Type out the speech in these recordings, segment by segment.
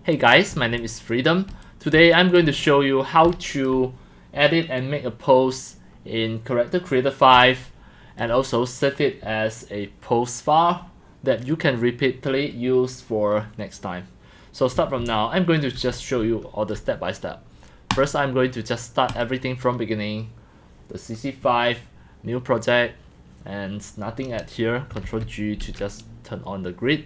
Hey guys, my name is Freedom. Today I'm going to show you how to edit and make a post in Character Creator 5 and also save it as a post file that you can repeatedly use for next time. So start from now. I'm going to just show you all the step by step. First, I'm going to just start everything from beginning. The CC5, new project, and nothing at here. Ctrl G to just turn on the grid.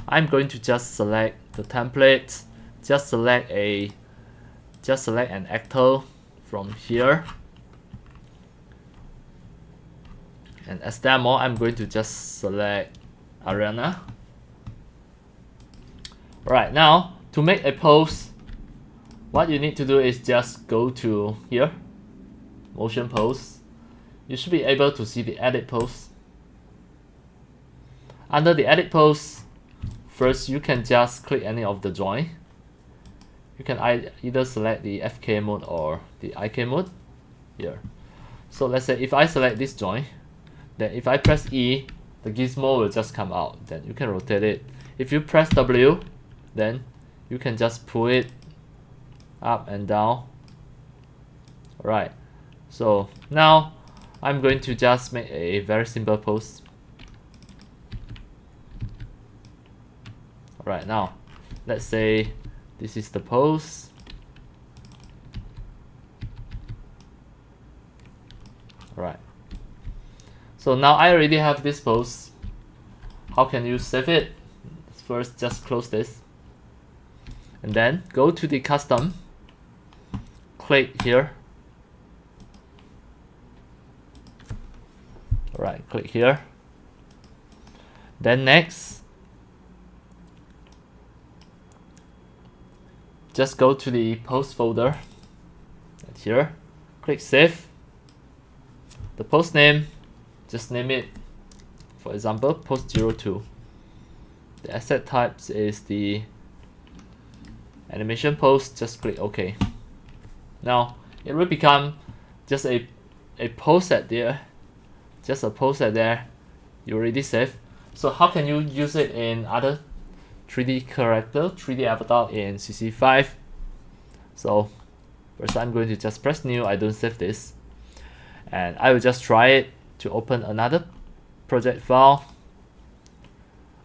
I'm going to just select the template, just select an actor from here, and as demo I'm going to just select arena. Right, now to make a post, what you need to do is just go to here, motion post. You should be able to see the edit post. Under the edit post, first, you can just click any of the join. You can either select the FK mode or the IK mode here. So let's say if I select this join, then if I press E, the gizmo will just come out. Then you can rotate it. If you press W, then you can just pull it up and down. Alright, so now I'm going to just make a very simple post. Right, now let's say this is the post. Right, so now I already have this post. How can you save it? First, just close this and then go to the custom, click here. Alright, click here. Then next, just go to the post folder and here, click save. The post name, just name it, for example, post 02. The asset types is the animation post, just click OK. Now it will become just a post at there, just a post at there. You already saved. So how can you use it in other 3D character, 3D avatar in CC5? So first I'm going to just press new. I don't save this, and I will just try it to open another project file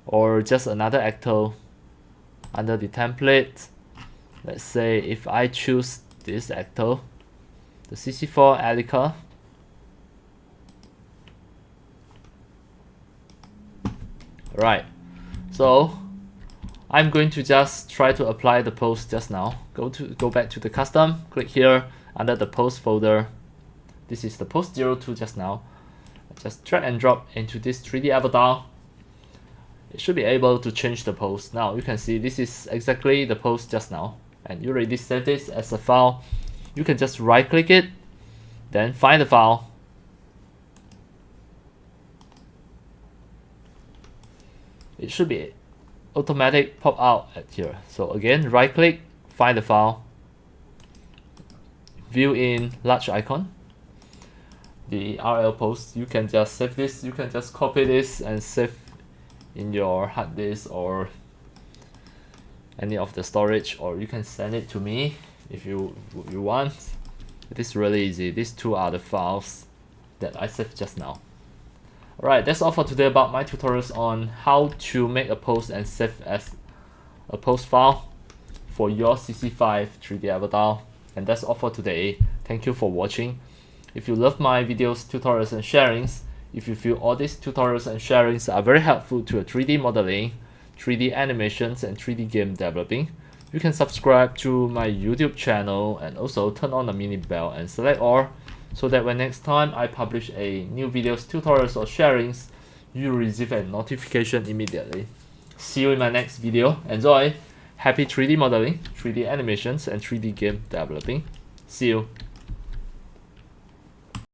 or just another actor under the template. Let's say if I choose this actor, the CC4 Alica. Right, so I'm going to just try to apply the post just now. Go back to the custom, click here under the post folder. This is the post 02 just now. Just drag and drop into this 3D avatar. It should be able to change the post. Now you can see this is exactly the post just now, and you already saved this as a file. You can just right click it, then find the file. It should be automatic pop out at here. So again, right click, find the file, view in large icon, the RL post. You can just save this. You can just copy this and save in your hard disk or any of the storage, or you can send it to me if you want. It is really easy. These two are the files that I saved just now. Alright, that's all for today about my tutorials on how to make a post and save as a post file for your CC5 3D avatar. And that's all for today. Thank you for watching. If you love my videos, tutorials and sharings, if you feel all these tutorials and sharings are very helpful to your 3D modeling, 3D animations and 3D game developing, you can subscribe to my YouTube channel and also turn on the mini bell and select all, so that when next time I publish a new videos, tutorials or sharings, you receive a notification immediately. See you in my next video. Enjoy! Happy 3D modeling, 3D animations and 3D game developing. See you!